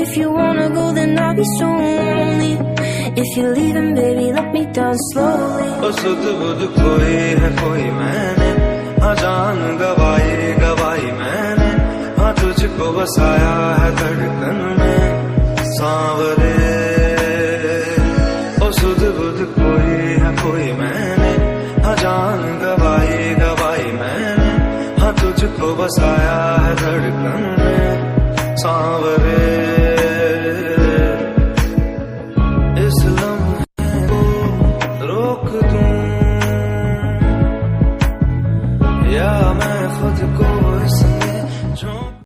If you wanna go, then I'll be so lonely. If you're leaving, baby, let me down slowly. ओ सुध बुध खोई है कोई मैंने, हाँ जान गवाई मैंने, हाँ तुझको बसाया है धड़कन में। सांवर